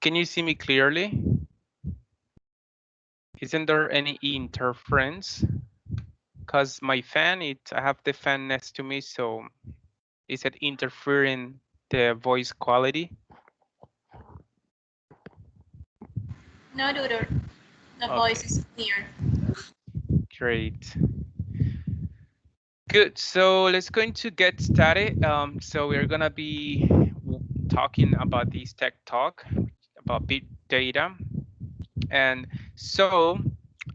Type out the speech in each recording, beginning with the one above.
Can you see me clearly? Isn't there any interference? Because my fan, I have the fan next to me, so is it interfering the voice quality? No, tutor. The voice Okay, is clear. great. Good, so let's going to get started. So we're gonna be talking about this tech talk about big data. And so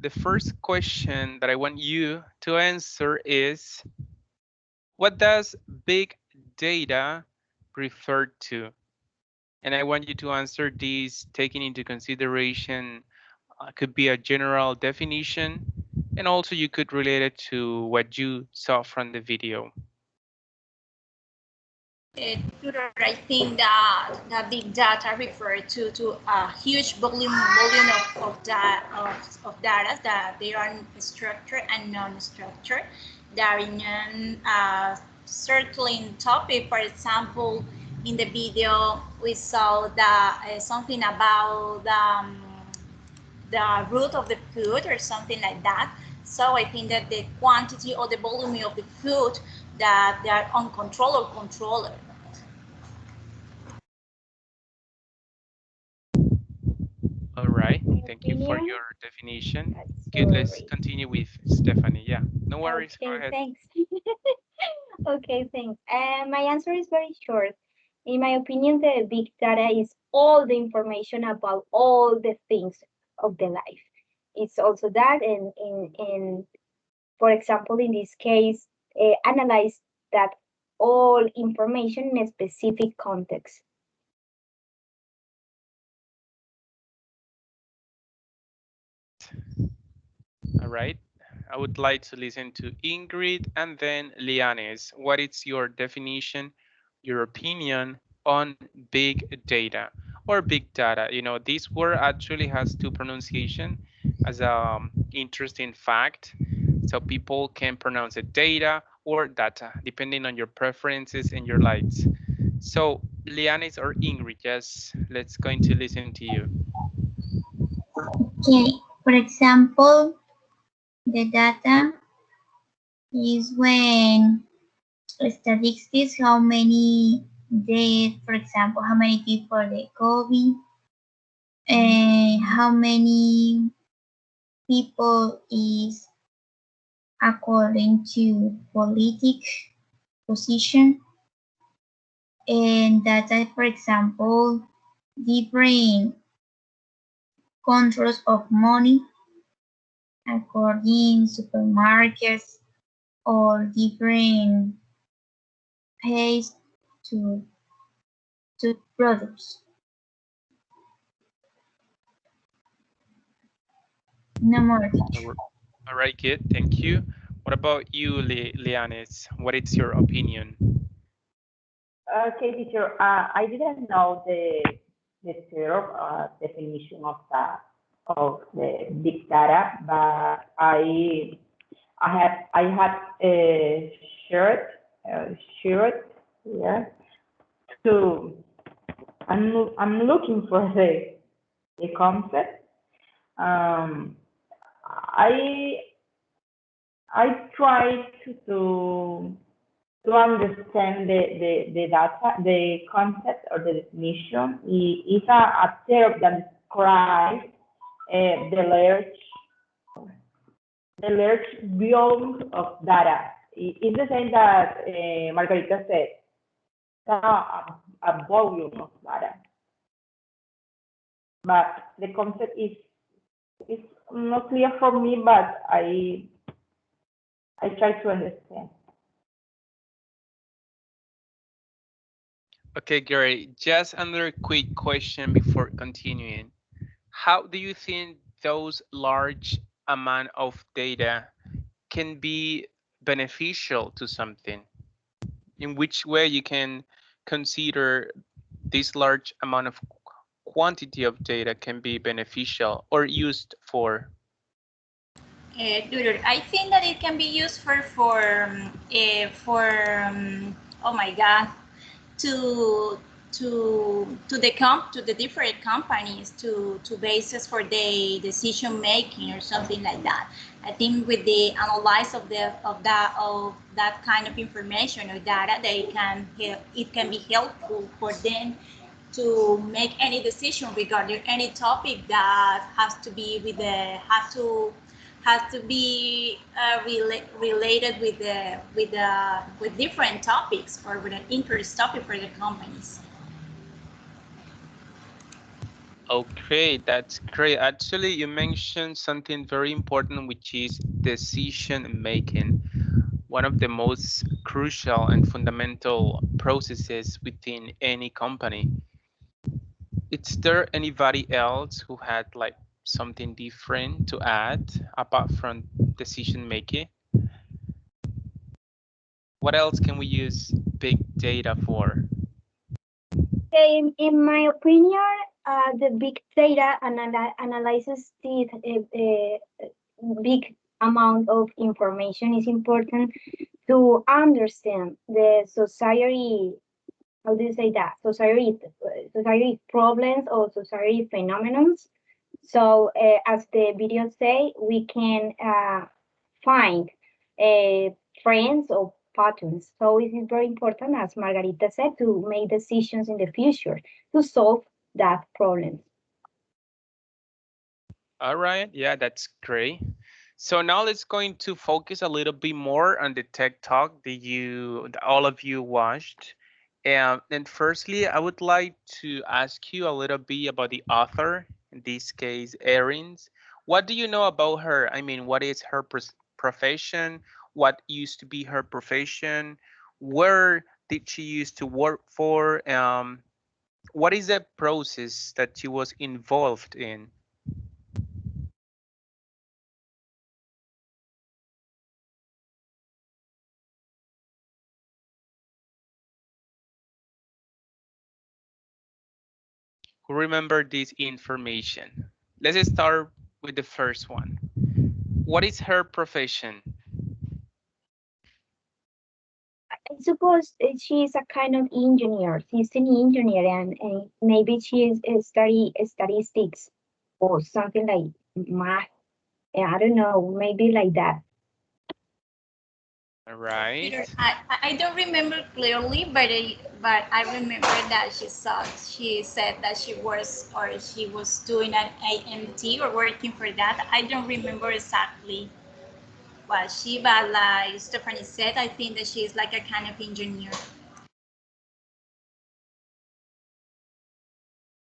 the first question that I want you to answer is, what does big data refer to? And I want you to answer these taking into consideration could be a general definition, and also you could relate it to what you saw from the video. Tutor, I think that the big data refer to a huge volume of data that they are structured and non-structured. They are in a certain topic. For example, in the video we saw that something about the root of the food or something like that. So I think that the quantity or the volume of the food that they are uncontrolled or controlled. All right, My thank you for opinion, your definition. Good, let's sorry. continue with Stephanie. Yeah, no worries, go Okay, ahead. thanks. Okay, thanks. My answer is very short. In my opinion, the big data is all the information about all the things of the life. It's also that, and for example, in this case, analyze that all information in a specific context. All right, I would like to listen to Ingrid and then Lianes. What is your definition, your opinion on big data or big data? You know, this word actually has two pronunciation as a interesting fact. So people can pronounce it data or data, depending on your preferences and your likes. So Lianes or Ingrid, just let's going to listen to you. Okay, for example, the data is when statistics, how many dead, for example, how many people the COVID, and how many people is according to politic position, and data, for example, different controls of money according supermarkets or different pays to products. No more teacher. All right, good. Thank you. What about you, Lianes? What is your opinion? Okay, teacher. I didn't know the third definition of the big data, but I had shared shared yeah to I'm looking for the concept. Um, I I try to understand the data, the concept or the definition. It's a term that describes the large volume of data. It's the same that Margarita said, a volume of data. But the concept is not clear for me, but I try to understand. Okay, Gary, just another quick question before continuing. How do you think those large amount of data can be beneficial to something? In which way you can consider this large amount of quantity of data can be beneficial or used for? Dude, I think that it can be used for oh my god, to the different companies to basis for the decision making or something like that. I think with the analyze of that kind of information or data, it can be helpful for them to make any decision regarding any topic that has to be related with different topics or with an interest topic for the companies. Okay, that's great. Actually, you mentioned something very important, which is decision making. One of the most crucial and fundamental processes within any company. Is there anybody else who had like something different to add apart from decision making? What else can we use big data for? In my opinion, the big data analyzes the big amount of information is important to understand the society. How do you say that? Society problems or society phenomena. So as the video say, we can find trends or patterns. So it is very important, as Margarita said, to make decisions in the future to solve that problem. All right, yeah, that's great. So now let's going to focus a little bit more on the tech talk that all of you watched. And firstly, I would like to ask you a little bit about the author, in this case, Erin's. What do you know about her? I mean, what is her profession? What used to be her profession? Where did she used to work for? What is the process that she was involved in? Who remember this information? Let's start with the first one. What is her profession? I suppose she's a kind of engineer. She's an engineer, and maybe she is study statistics or something like math. I don't know, maybe like that. All right. Peter, I don't remember clearly, but I remember that she said that she was doing an AMT or working for that. I don't remember exactly what but like Stephanie said, I think that she is like a kind of engineer.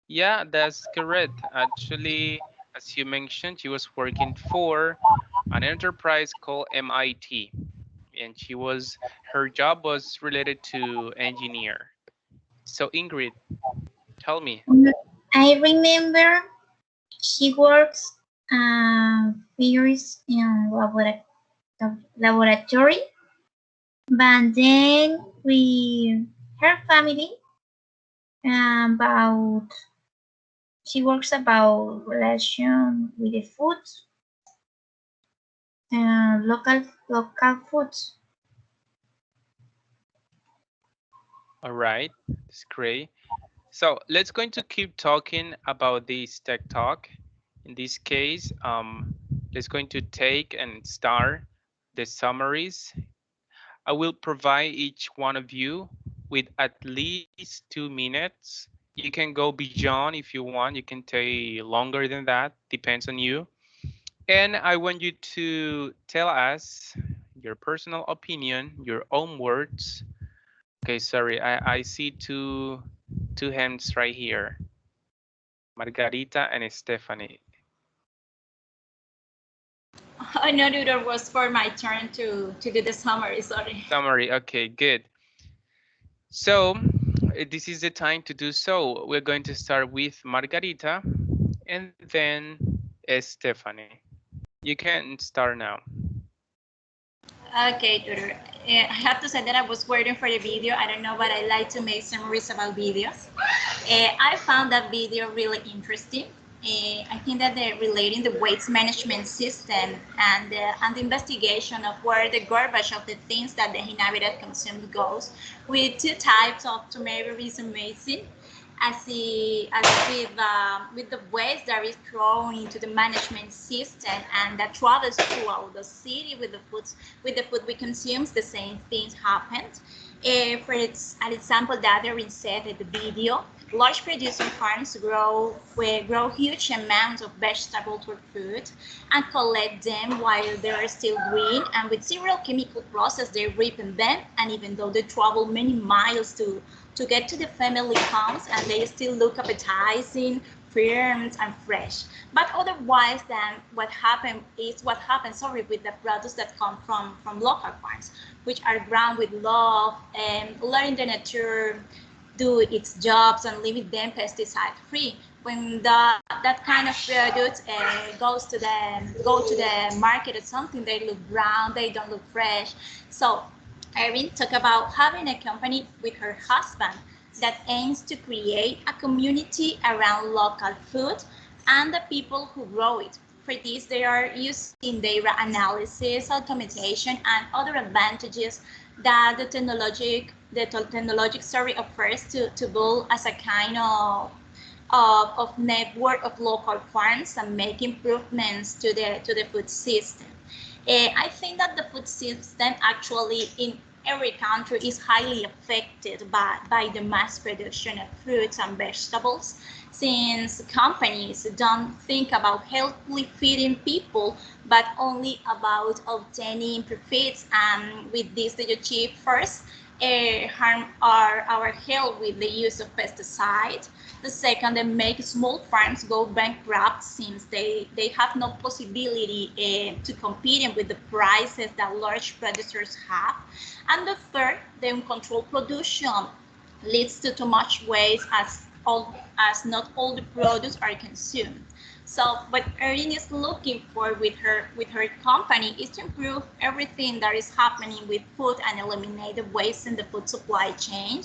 Yeah, that's correct. Actually, as you mentioned, she was working for an enterprise called MIT, and her job was related to engineer. So Ingrid, tell me. I remember she works years in laboratory, but then with her family about she works about relation with the food, local foods. All right, that's great. So let's going to keep talking about this tech talk. In this case, let's going to take and start the summaries. I will provide each one of you with at least 2 minutes. You can go beyond if you want. You can take longer than that, depends on you. And I want you to tell us your personal opinion, your own words. Okay, sorry, I see two hands right here. Margarita and Stephanie. I know that was for my turn to do the summary, sorry. Summary, okay, good. So this is the time to do so. We're going to start with Margarita and then Stephanie. You can start now. Okay, tutor. I have to say that I was waiting for the video. I don't know, but I like to make summaries about videos. I found that video really interesting. I think that they're relating the waste management system and the investigation of where the garbage of the things that the inhabited consume goes with 2 types of tomato is amazing. as with the waste that is thrown into the management system and that travels throughout the city with the food we consume, the same things happened. An example that there is said in the video, large producing farms grow huge amounts of vegetables for food and collect them while they are still green, and with several chemical processes they ripen them, and even though they travel many miles to get to the family homes, and they still look appetizing, firm and fresh. But otherwise, then what happens with the products that come from local farms, which are grown with love and letting the nature do its jobs and leaving them pesticide free. When that kind of products go to the market or something, they look brown, they don't look fresh. So Erin talked about having a company with her husband that aims to create a community around local food and the people who grow it. For this, they are using data analysis, automation, and other advantages that the technologic offers to build as a kind of network of local farms and make improvements to the food system. I think that the food system actually in every country is highly affected by the mass production of fruits and vegetables, since companies don't think about healthily feeding people, but only about obtaining profits. And with this, they achieve first harm our health with the use of pesticides. The second, they make small farms go bankrupt since they have no possibility to compete with the prices that large producers have. And the third, the uncontrolled production leads to too much waste as not all the products are consumed. So what Erin is looking for with her company is to improve everything that is happening with food and eliminate the waste in the food supply chain.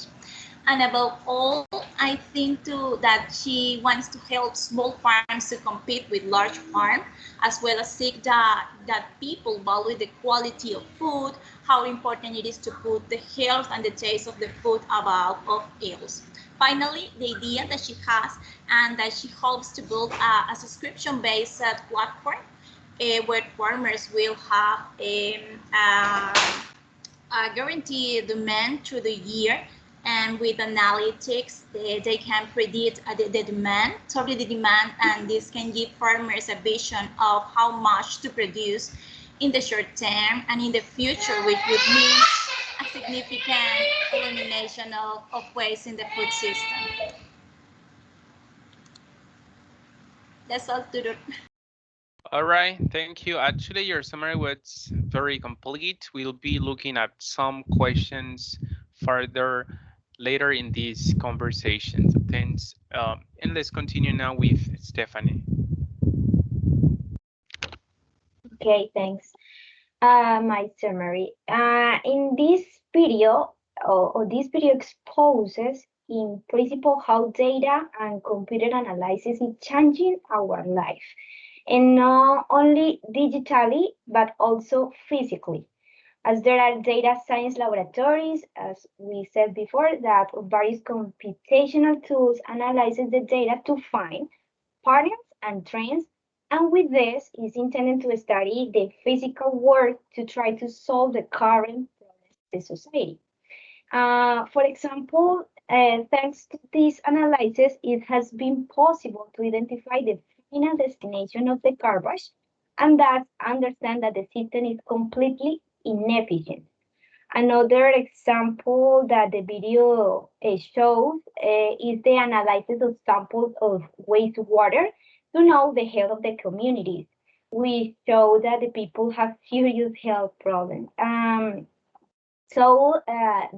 And above all, I think too that she wants to help small farms to compete with large farms, as well as seek that people value the quality of food, how important it is to put the health and the taste of the food above all else. Finally, the idea that she has and that she hopes to build a subscription-based platform where farmers will have a guaranteed demand through the year, and with analytics they can predict the demand, and this can give farmers a vision of how much to produce in the short term and in the future, which would mean a significant elimination of waste in the food system. That's all, Tudor. All right, thank you. Actually, your summary was very complete. We'll be looking at some questions further later in this conversation. So thanks. And let's continue now with Stephanie. Okay, thanks. My summary. In this video, or this video exposes in principle how data and computer analysis is changing our life, and not only digitally, but also physically. As there are data science laboratories, as we said before, that various computational tools analyzes the data to find patterns and trends, and with this is intended to study the physical world to try to solve the current problems of the society. For example, thanks to this analysis, it has been possible to identify the final destination of the garbage and thus understand that the system is completely inefficient. Another example that the video shows is the analysis of samples of wastewater to know the health of the communities. We show that the people have serious health problems. So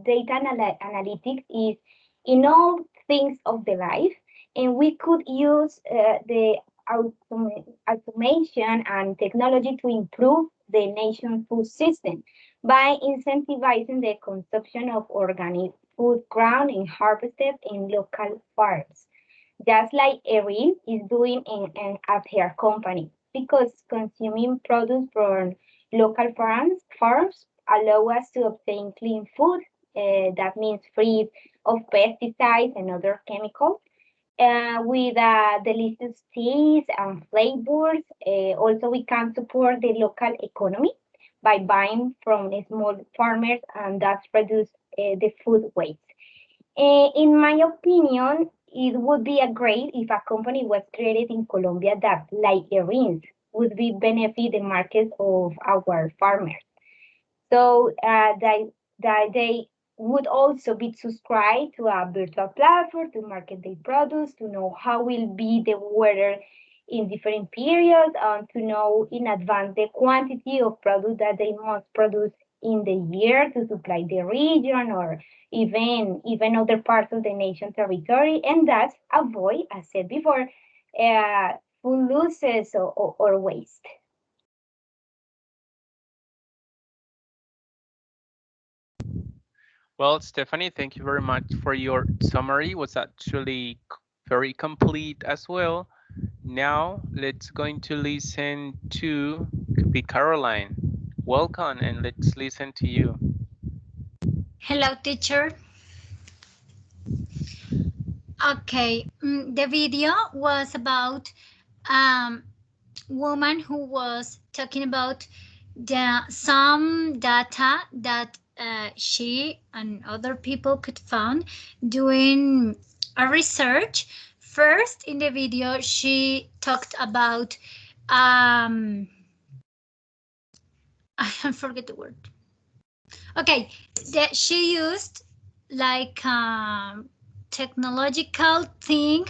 data analytics is in all things of the life, and we could use the automation and technology to improve the nation's food system by incentivizing the consumption of organic food grown and harvested in local farms, just like Erin is doing at her company, because consuming produce from local farms allow us to obtain clean food. That means free of pesticides and other chemicals. with delicious tastes and flavors. Also, we can support the local economy by buying from small farmers and thus reduce the food waste. In my opinion, it would be a great if a company was created in Colombia that, like Erin's, would be benefit the market of our farmers. So that they would also be subscribed to a virtual platform to market their products, to know how will be the weather in different periods, and to know in advance the quantity of product that they must produce in the year to supply the region or even other parts of the nation territory, and thus avoid, as said before, food losses or waste. Well, Stephanie, thank you very much for your summary. It was actually very complete as well. Now let's going to listen to could be Caroline. Welcome, and let's listen to you. Hello, teacher. Okay, the video was about woman who was talking about some data that she and other people could find doing a research. First, in the video, she talked about I forget the word. Okay, that she used like technological thing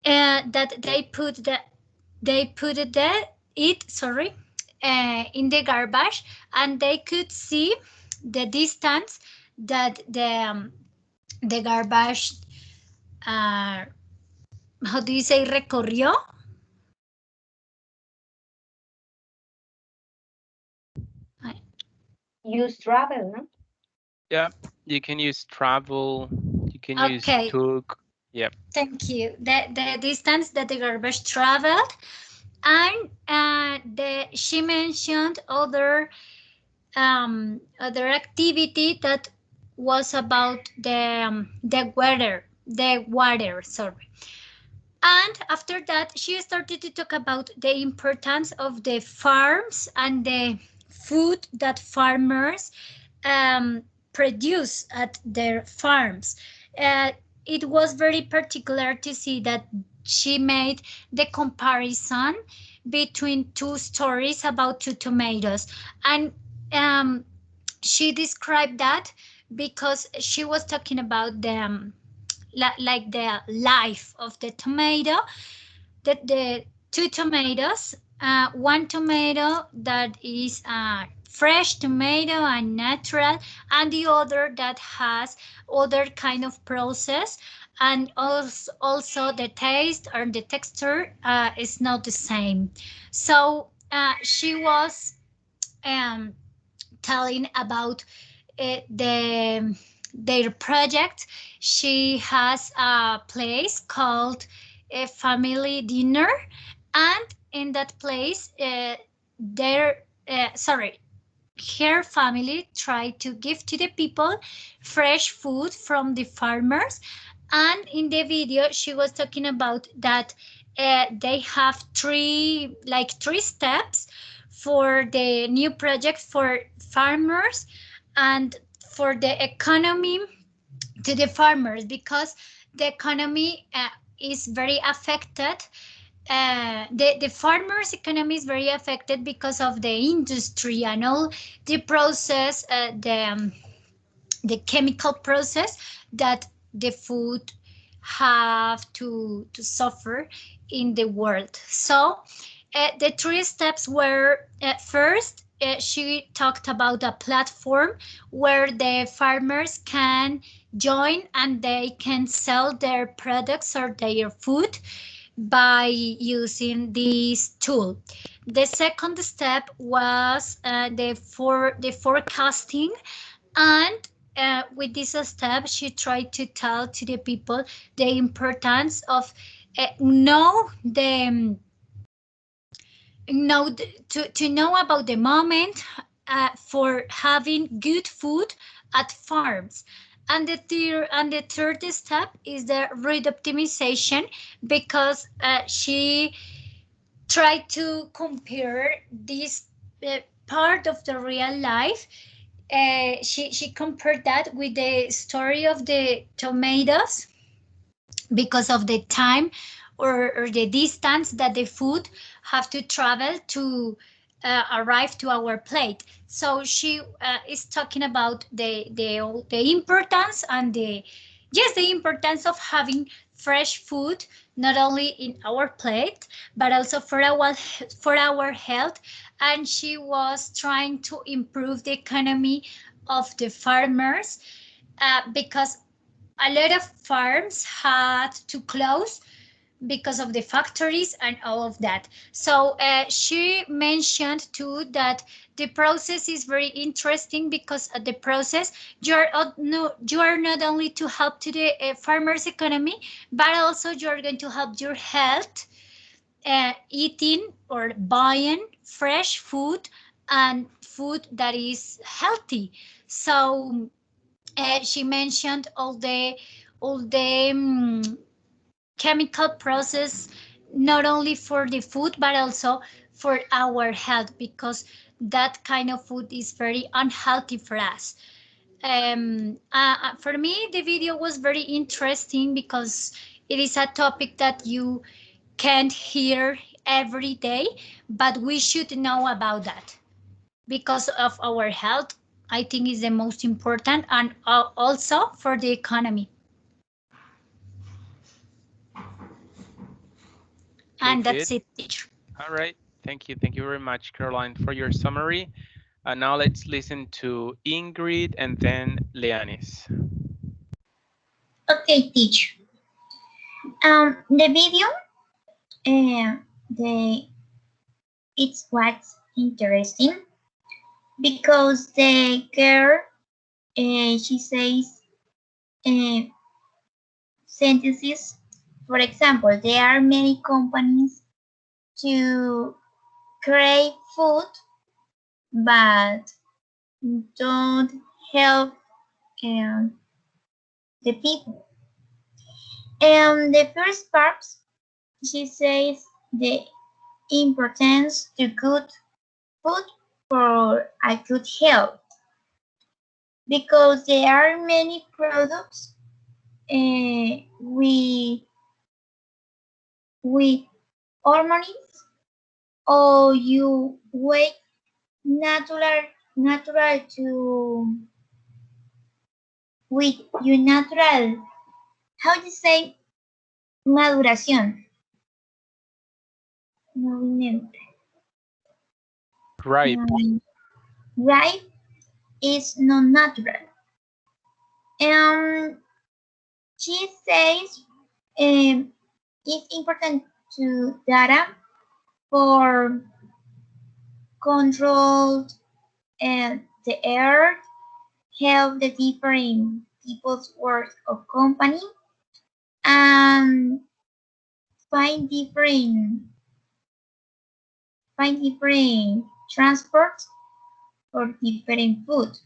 that they put in the garbage, and they could see the distance that the garbage how do you say recorrió? Use travel, no? Yeah, you can use travel, you can use Okay. took. Yep. Thank you. The distance that the garbage traveled, and she mentioned other activity that was about the water, sorry. And after that, she started to talk about the importance of the farms and the food that farmers produce at their farms. It was very particular to see that she made the comparison between two stories about two tomatoes, and she described that because she was talking about the like the life of the tomato, that the two tomatoes, one tomato that is fresh tomato and natural, and the other that has other kind of process, and also the taste or the texture is not the same. So she was telling about their project. She has a place called a family dinner, and in that place her family tried to give to the people fresh food from the farmers. And in the video she was talking about that they have three steps for the new project for farmers and for the economy to the farmers, because the economy is very affected. The farmers' economy is very affected because of the industry and all the process, the chemical process that the food have to suffer in the world. So the three steps were first, she talked about a platform where the farmers can join and they can sell their products or their food by using this tool. The second step was the forecasting, and with this step she tried to tell to the people the importance of to know about the moment for having good food at farms. And the third step is the read optimization, because she tried to compare this part of the real life. She compared that with the story of the tomatoes, because of the time or the distance that the food have to travel to arrive to our plate. So she is talking about the importance and the importance of having fresh food, not only in our plate but also for our health. And she was trying to improve the economy of the farmers, because a lot of farms had to close because of the factories and all of that. So she mentioned too that the process is very interesting, because at the process you are not only to help to the farmers economy, but also you are going to help your health, eating or buying fresh food and food that is healthy. So she mentioned all the chemical process, not only for the food but also for our health, because that kind of food is very unhealthy for us. For me, the video was very interesting because it is a topic that you can't hear every day, but we should know about that because of our health. I think is the most important, and also for the economy. Okay, And good. that's it, teacher. All right. Thank you. Thank you very much, Caroline, for your summary. Now let's listen to Ingrid and then Leanis. Okay, teacher. The video, the it's what's interesting because the girl, she says sentences. For example, there are many companies to create food, but don't help the people. And the first part, she says the importance to good food for a good health, because there are many products with hormones, or you wait natural to with your natural, how do you say, maduración, movimiento. Right. Right is not natural. She says it's important to data for control the earth, help the different people's work of company, and find different transport for different food.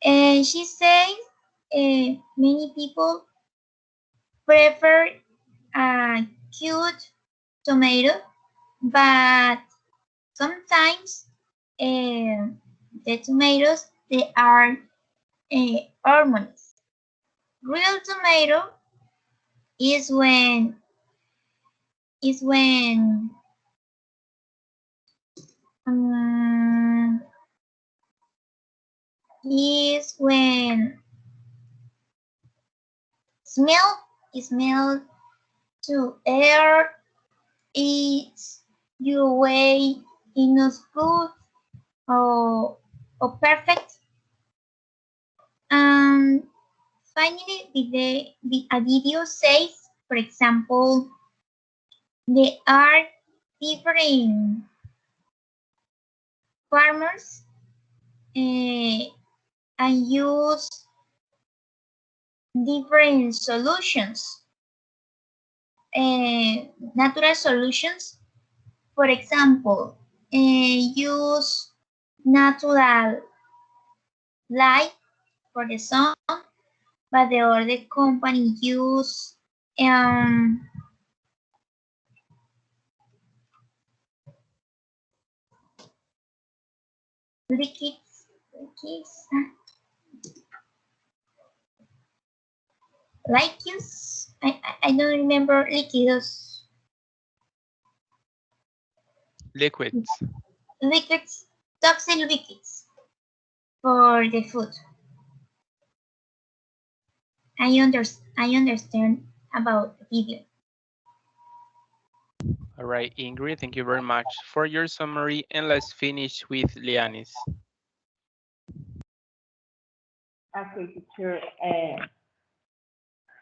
And she says many people prefer a cute tomato, but sometimes the tomatoes, they are hormones. Real tomato is when um, smell to air, it's your way in a good or perfect. Finally, a video says, for example, there are different farmers and use different solutions, natural solutions. For example, use natural light for the sun, but the other company use liquids, liquids. I don't remember liquids. Liquids. Liquids, toxic liquids for the food. I understand about the video. All right, Ingrid, thank you very much for your summary. And let's finish with Lianis. Okay, teacher.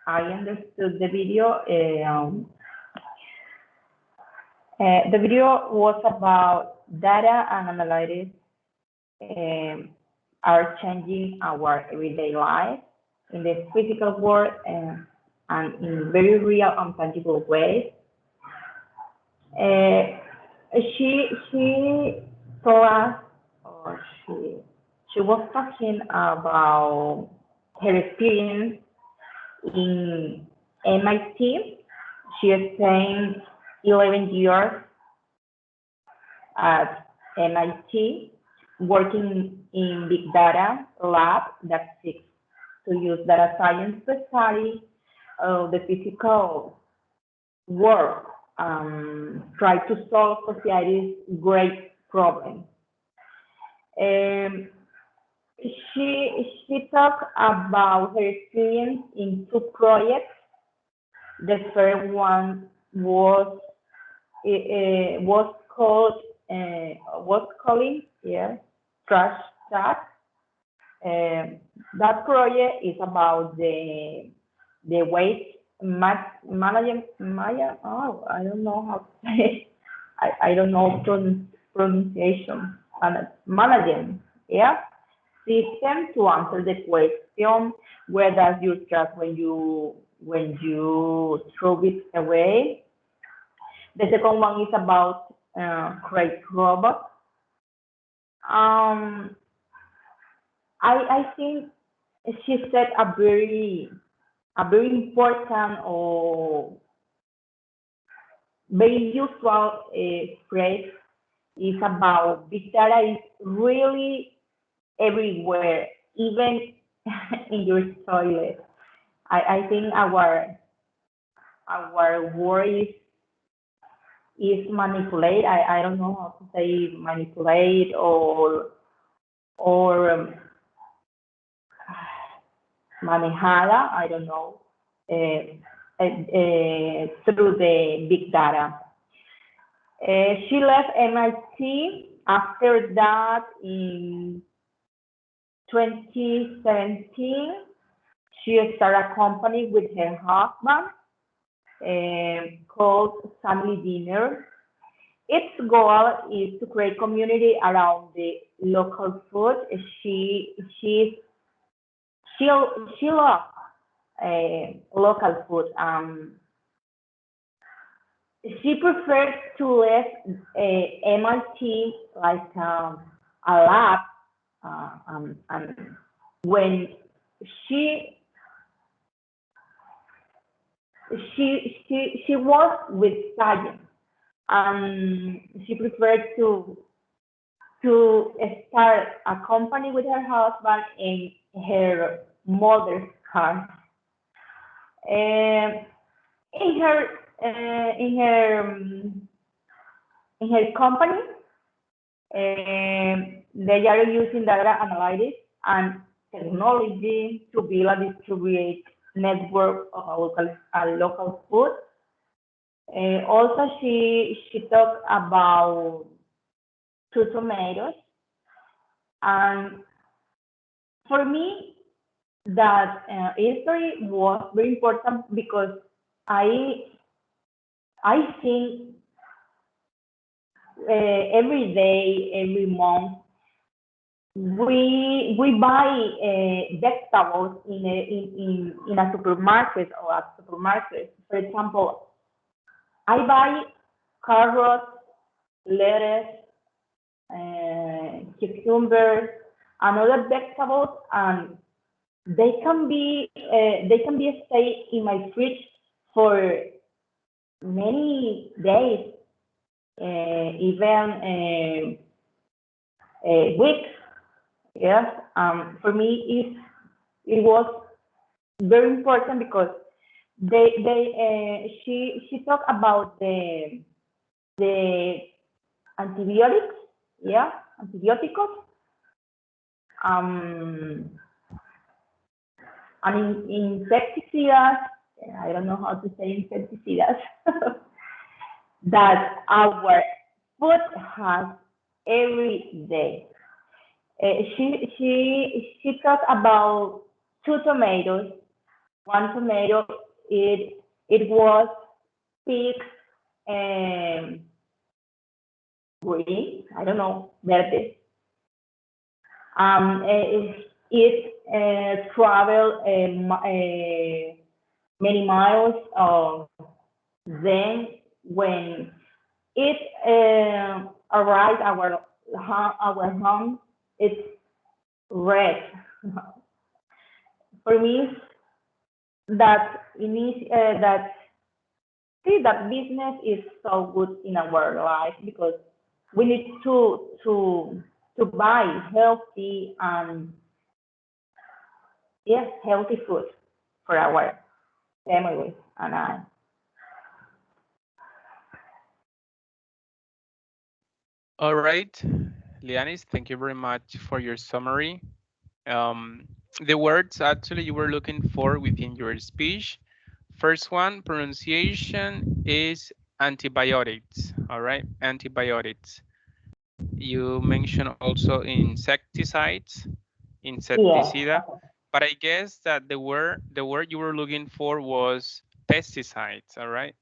I understood the video. The video was about data and analytics are changing our everyday life in the physical world and in very real and tangible ways. She told us, or she was talking about her experience in MIT. She spent 11 years at MIT working in big data lab that seeks to use data science to study the physical world, try to solve society's great problems. She talked about her experience in two projects. The first one was calling Trash Chat. That project is about the waste management. Oh, I don't know how to say. I don't know pronunciation. Management, system to answer the question, where does your trash when you throw it away. The second one is about create robot. I think she said a very important or very useful phrase is about big data is really everywhere, even in your toilet. I think our world is manipulate. I don't know how to say manipulate or manejada. I don't know through the big data. She left MIT after that in 2017. She started a company with her husband called Family Dinner. Its goal is to create community around the local food. She loves local food. She prefers to leave MIT like a lab, and when she works with science. She preferred to start a company with her husband in her mother's car. In her company, they are using data analytics and technology to build a distributed network of local food. Also, she talked about two tomatoes, and for me, that history was very important because I think every day, every month, we buy vegetables in a supermarket or a supermarket. For example, I buy carrots, lettuce, cucumbers, and other vegetables, and they can be stay in my fridge for many days, even weeks. Yes, for me it was very important because she talked about the antibiotics, yeah, antibioticos, and insecticides. I don't know how to say insecticides that our food has every day. She talked about 2 tomatoes. One tomato, it was pink and green. I don't know, verde. It traveled many miles. Then when it arrived our home, it's red. For me, that that see that business is so good in our life because we need to buy healthy and yes, healthy food for our family and I. All right, Lianis, thank you very much for your summary. The words actually you were looking for within your speech. First one, pronunciation is antibiotics. All right, antibiotics. You mentioned also insecticides, Yes, insecticida, but I guess that the word you were looking for was pesticides. All right.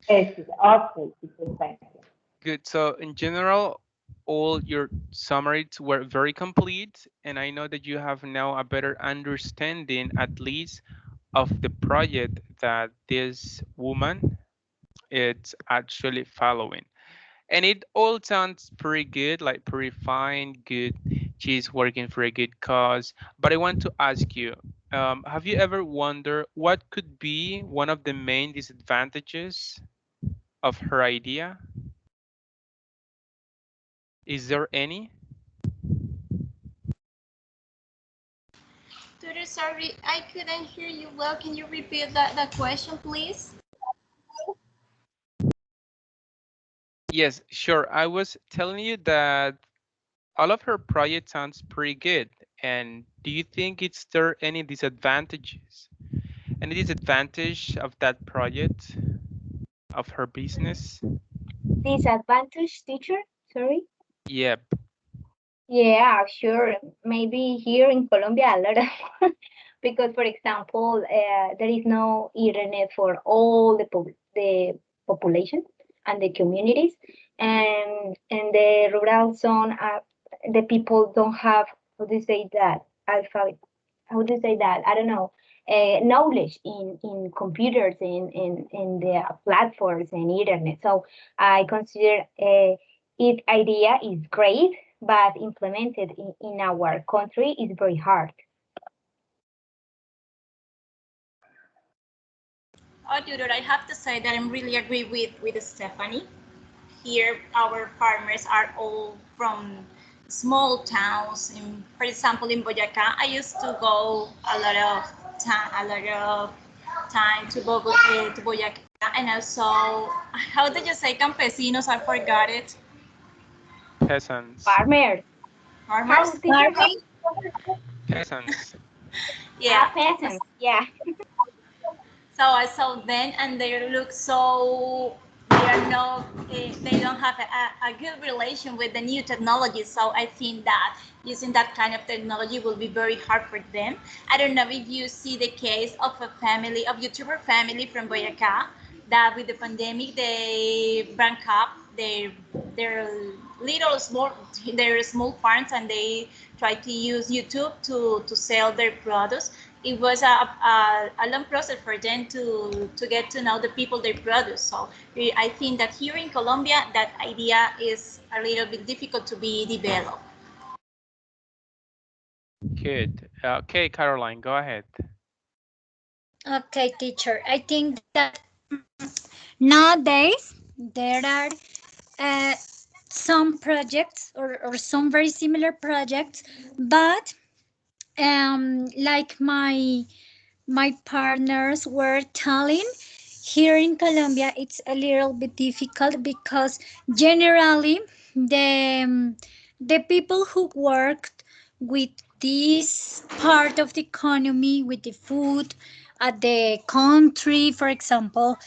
it's also thank you. Good. So in general, all your summaries were very complete, and I know that you have now a better understanding, at least, of the project that this woman is actually following. And it all sounds pretty good, like pretty fine, good. She's working for a good cause. But I want to ask you, have you ever wondered what could be one of the main disadvantages of her idea? Is there any? Tutor, sorry, I couldn't hear you well. Can you repeat that question, please? Yes, sure. I was telling you that all of her project sounds pretty good. And do you think it's there any disadvantages? Any disadvantage of that project, of her business? Disadvantage, teacher? Sorry. Yep. Yeah, sure. Maybe here in Colombia, a lot of, because for example, there is no internet for all the population and the communities, and in the rural zone, the people don't have, how do you say that, alphabet, how do you say that? I don't know, knowledge in computers, in the platforms and internet. So I consider it idea is great, but implemented in our country is very hard. Oh, tutor, I have to say that I'm really agree with Stephanie. Here, our farmers are all from small towns. For example, in Boyacá, I used to go a lot of time to Boyacá, and also, how did you say campesinos? I forgot it. Peasants. Farmers. Farmers. How teacher? Peasants. Yeah. Peasants. Yeah. So I saw them, and they look so. They are no. They don't have a good relation with the new technology. So I think that using that kind of technology will be very hard for them. I don't know if you see the case of a family, of YouTuber family from Boyacá, that with the pandemic they rank up their little small their small farms, and they try to use YouTube to sell their products. It was a long process for them to get to know the people they produce. So I think that here in Colombia, that idea is a little bit difficult to be developed. Good. Okay, Caroline, go ahead. Okay, teacher. I think that nowadays there are uh, some projects or some very similar projects, but like my partners were telling, here in Colombia it's a little bit difficult because generally the the people who worked with this part of the economy, with the food at the country, for example,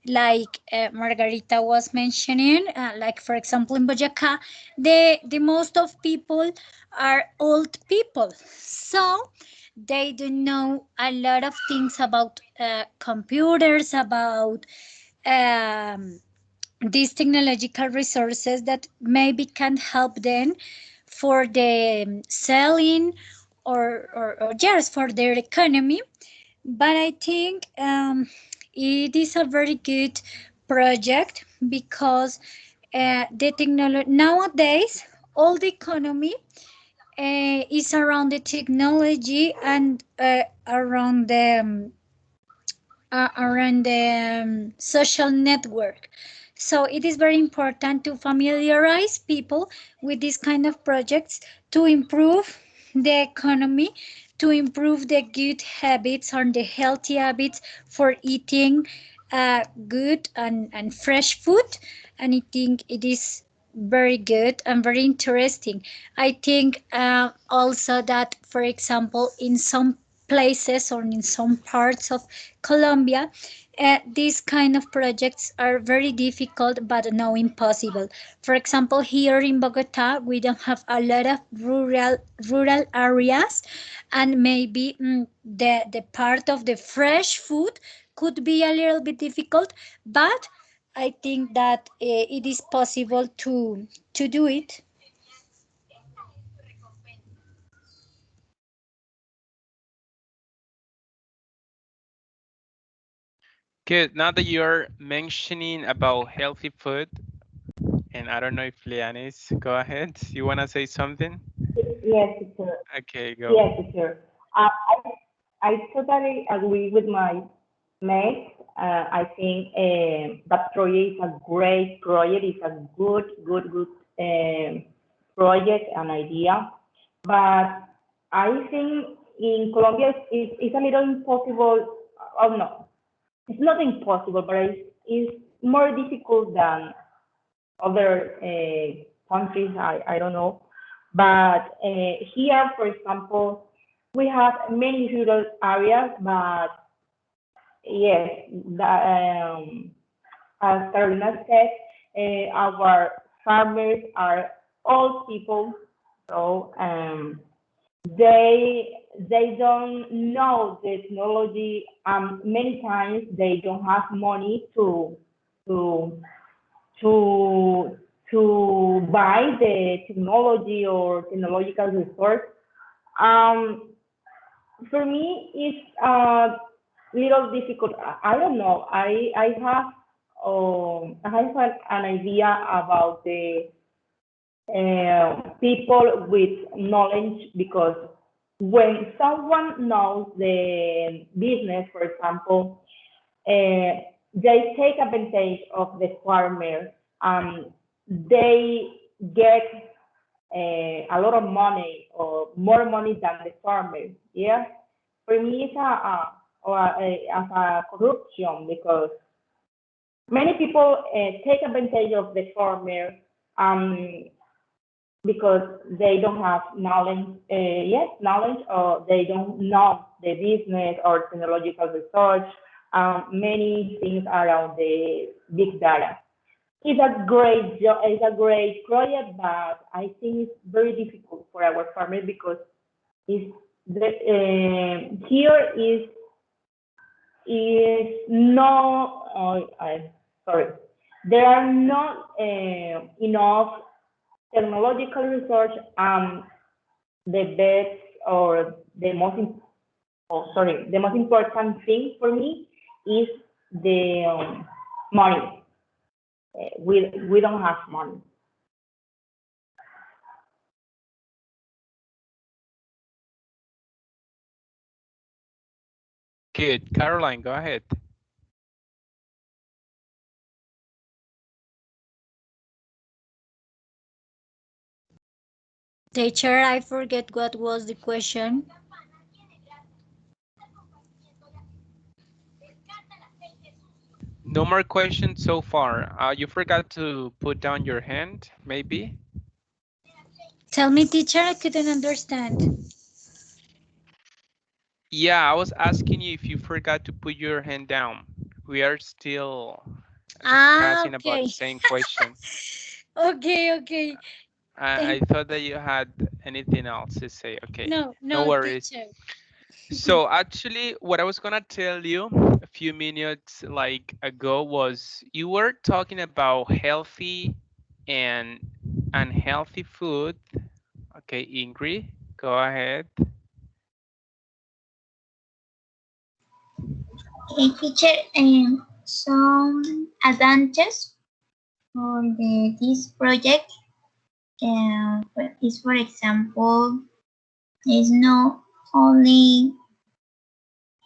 like Margarita was mentioning, like for example in Boyacá, the most of people are old people, so they don't know a lot of things about computers, about um, these technological resources that maybe can help them for the selling or just for their economy. But I think it is a very good project because the technology nowadays, all the economy is around the technology and around the social network. So it is very important to familiarize people with this kind of projects to improve the economy, to improve the good habits or the healthy habits for eating good and fresh food. And I think it is very good and very interesting. I think also that, for example, in some places or in some parts of Colombia, these kind of projects are very difficult but no impossible. For example, here in Bogota, we don't have a lot of rural areas, and maybe the part of the fresh food could be a little bit difficult, but I think that it is possible to do it. Good. Now that you're mentioning about healthy food, and I don't know if Lianis, go ahead. You want to say something? Yes, teacher. Okay, go. Yes, teacher. I totally agree with my mate. I think that project is a great project. It's a good project and idea. But I think in Colombia it's a little impossible. Oh no, it's not impossible, but it's more difficult than other countries. I don't know. But here, for example, we have many rural areas, but yes, as Carolina said, our farmers are old people, so they don't know the technology. Many times they don't have money to to to buy the technology or technological resource. Um, for me, it's a little difficult. I don't know. I have an idea about the people with knowledge, because when someone knows the business, for example, they take advantage of the farmer. They get a lot of money or more money than the farmer. Yeah, for me, it's as a corruption, because many people take advantage of the farmer um, because they don't have knowledge, yes, knowledge, or they don't know the business or technological research, many things around the big data. It's a great job, it's a great project, but I think it's very difficult for our farmers, because it's here is no, sorry, there are not enough technological research. The best or the most, the most important thing for me is the money. We don't have money. Good. Caroline, go ahead. Teacher, I forget what was the question. No more questions so far. You forgot to put down your hand, maybe? Tell me, teacher, I couldn't understand. Yeah, I was asking you if you forgot to put your hand down. We are still discussing about Okay. the same question. Okay. I thought that you had anything else to say. Okay, No, no no, worries. teacher. So actually, what I was gonna tell you a few minutes like ago was you were talking about healthy and unhealthy food. Okay, Ingrid, go ahead. Okay, teacher, some advantages for this project is, for example, is not only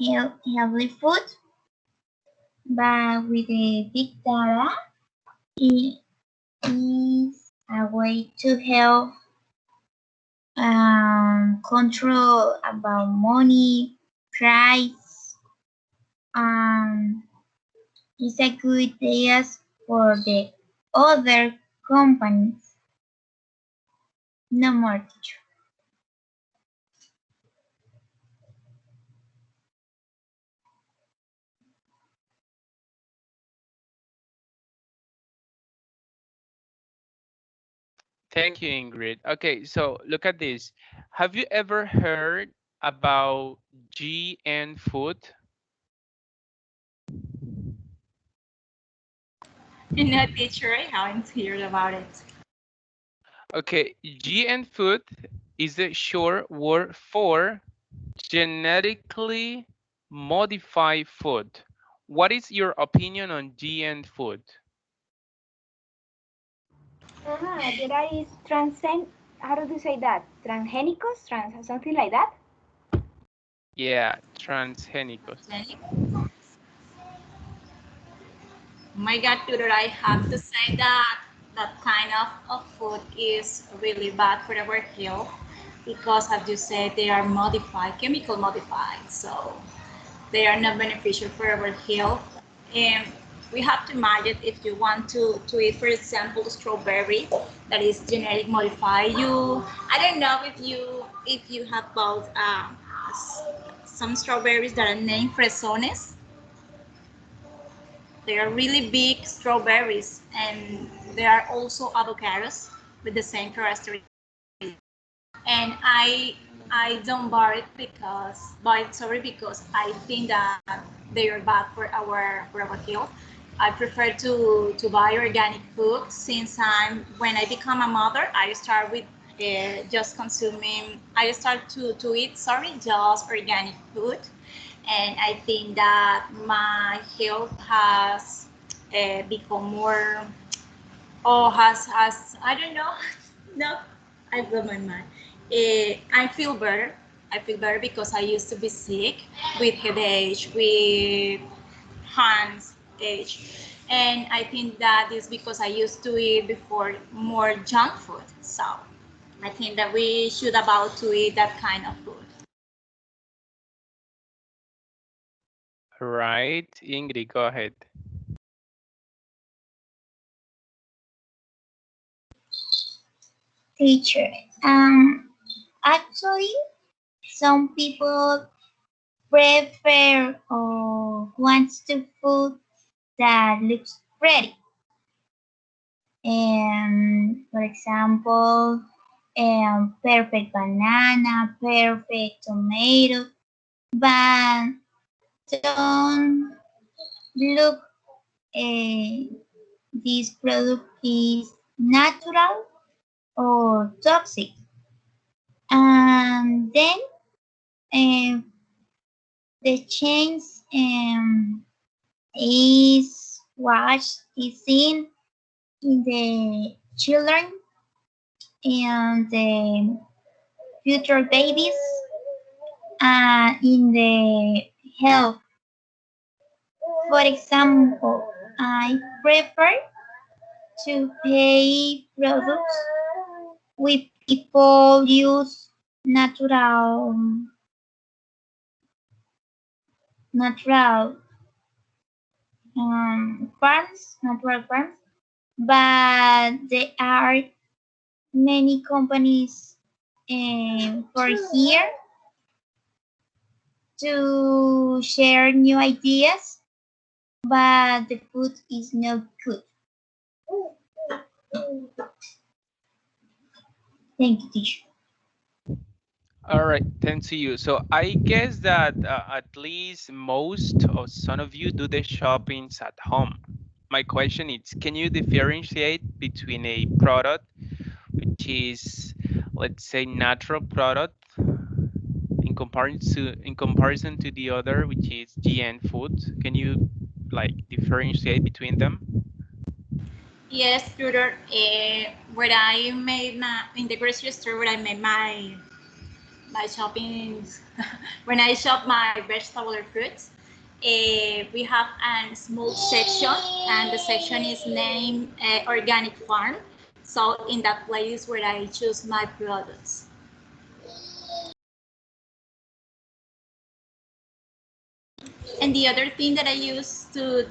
healthy food, but with the big data, it is a way to help control about money, price, it's a good idea for the other companies. No more, teacher. Thank you, Ingrid. Okay, so look at this. Have you ever heard about GN food? No, teacher, I haven't heard about it. Okay, GN food is a short word for genetically modified food. What is your opinion on GN food? There is transcend. How do you say that? Transgénicos, something like that. Yeah, transgénicos. Oh my God, tutor, I have to say that that kind of food is really bad for our health because, as you said, they are modified, chemical modified. So they are not beneficial for our health. And we have to imagine if you want to eat, for example, strawberry that is genetic modified. I don't know if you have bought some strawberries that are named fresones. They are really big strawberries, and there are also avocados with the same characteristics. And I don't buy it sorry because I think that they are bad for our health. I prefer to buy organic food since when I become a mother, I start with just consuming. I start to eat just organic food, and I think that my health has become more, or has I don't know. No, I blew my mind. I feel better. I feel better because I used to be sick with headache, with hands ache, and I think that is because I used to eat before more junk food. So I think that we should about to eat that kind of food. Right, Ingrid, go ahead. Teacher, actually, some people prefer or wants to food that looks pretty. For example, perfect banana, perfect tomato, but don't look this product is natural or toxic. And then the change is what is seen in the children and the future babies in the health. For example, I prefer to pay products with people use natural natural farms, but there are many companies for here to share new ideas, but the food is not good. Thank you, teacher. All right, thanks to you. So I guess that at least most or some of you do the shoppings at home. My question is, can you differentiate between a product which is, let's say, natural product in comparison to the other, which is GN food? Can you like differentiate between them? Yes, tutor. Where I made in the grocery store where I made my shopping, when I shop my vegetable or fruits, we have a small section, and the section is named Organic Farm. So in that place where I choose my products. And the other thing that I use to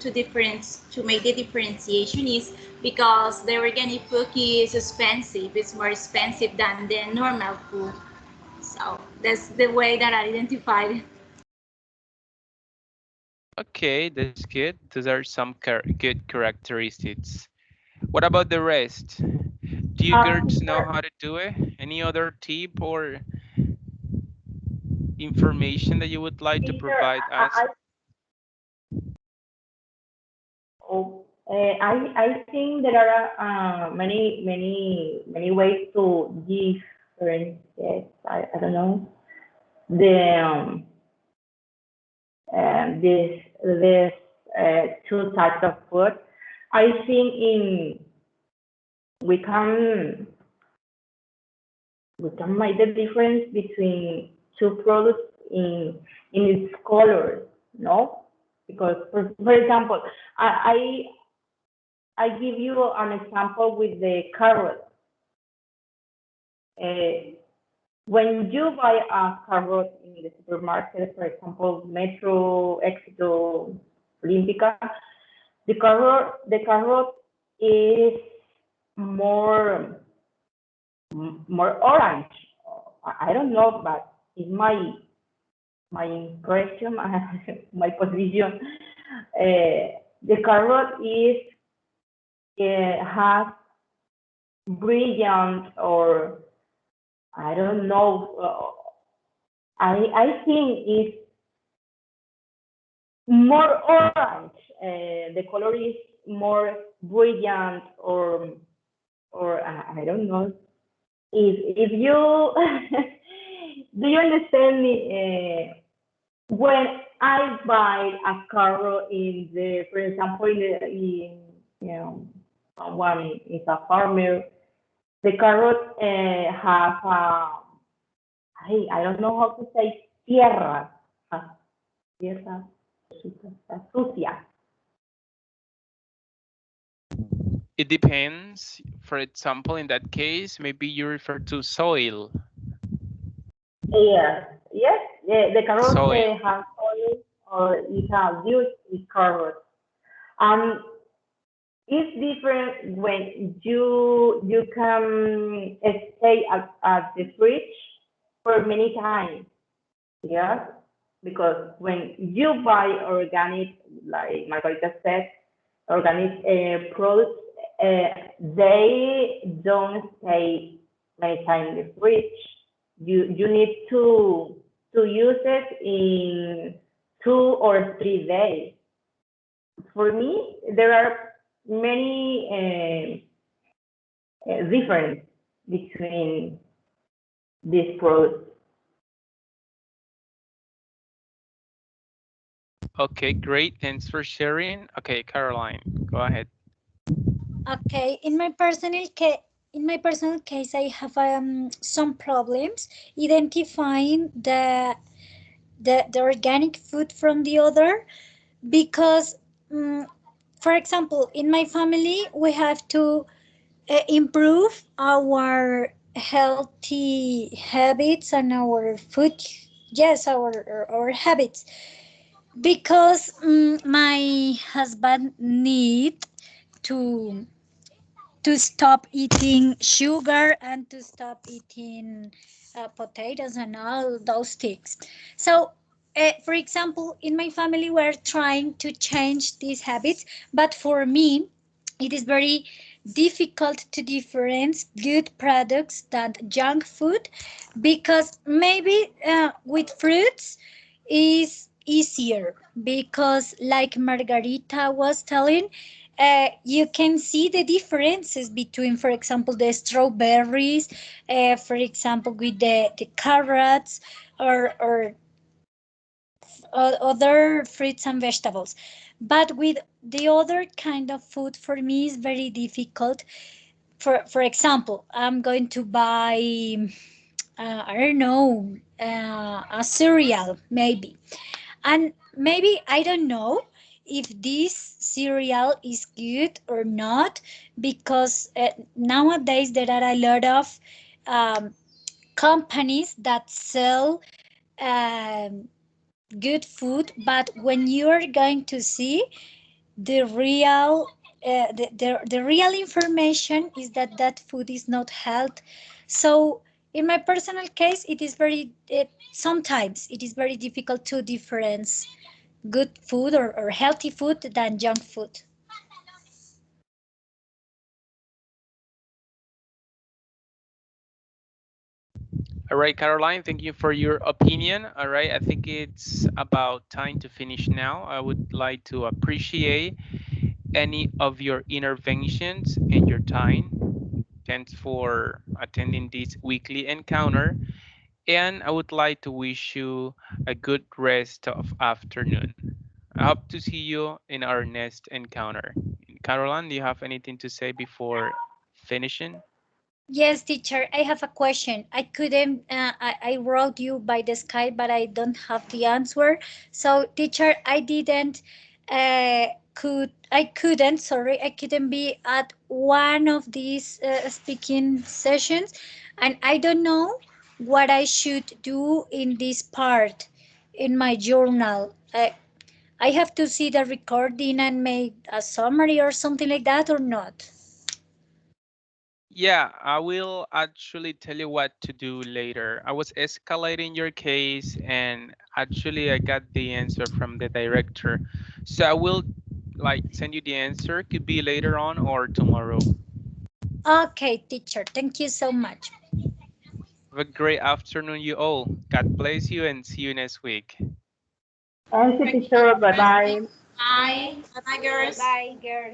make the differentiation is because the organic food is expensive. It's more expensive than the normal food. So that's the way that I identify it. Okay, that's good. Those are some good characteristics. What about the rest? Do you girls know how to do it? Any other tip or information that you would like to Teacher, provide us? I think there are many ways to differentiate. I don't know the this two types of food. I think we can make the difference between two products in its colors, no? Because for example, I give you an example with the carrot. When you buy a carrot in the supermarket, for example, Metro, Éxito, Olímpica, the carrot is more orange. I don't know, but it's my impression, my position. The carrot has brilliant, or I don't know. I think it's more orange. The color is more brilliant, or I don't know. If you do you understand me? When I buy a carrot in the, for example, someone is a farmer, the carrot have I don't know how to say tierra, tierra sucia. It depends. For example, in that case, maybe you refer to soil. Yes, the carrot Soil. has oil, or it has used with carrot. It's different when you can stay at the fridge for many times. Yeah, because when you buy organic, like Margarita said, organic products, they don't stay many time in the fridge. You need to use it in 2 or 3 days. For me, there are many difference between these products. Okay, great. Thanks for sharing. Okay, Caroline, go ahead. Okay, in my personal case, I have some problems identifying the organic food from the other, because for example, in my family we have to improve our healthy habits and our food, yes, our habits, because my husband need to stop eating sugar and to stop eating potatoes and all those things. So, for example, in my family, we're trying to change these habits, but for me, it is very difficult to differentiate good products than junk food, because maybe with fruits is easier, because like Margarita was telling, you can see the differences between, for example, the strawberries, for example, with the carrots, or other fruits and vegetables. But with the other kind of food, for me, is very difficult. For example, I'm going to buy, I don't know, a cereal, maybe. And maybe I don't know if this cereal is good or not, because nowadays there are a lot of um, companies that sell um, good food, but when you're going to see the real the real information is that that food is not health. So in my personal case, it is very sometimes it is very difficult to difference good food or healthy food than junk food. All right, Caroline, thank you for your opinion. All right, I think it's about time to finish now. I would like to appreciate any of your interventions and your time. Thanks for attending this weekly encounter. And I would like to wish you a good rest of afternoon. I hope to see you in our next encounter. Caroline, do you have anything to say before finishing? Yes, teacher, I have a question. I couldn't, I wrote you by the Skype, but I don't have the answer. So, teacher, I couldn't, sorry, I couldn't be at one of these speaking sessions, and I don't know what I should do in this part in my journal. I have to see the recording and make a summary or something like that, or not? Yeah, I will actually tell you what to do later. I was escalating your case and actually I got the answer from the director. So I will like send you the answer. Could be later on or tomorrow. Okay, teacher, thank you so much. Have a great afternoon, you all. God bless you and see you next week. Thank you, teacher. Bye bye. Bye. Bye, girls. Bye, girls.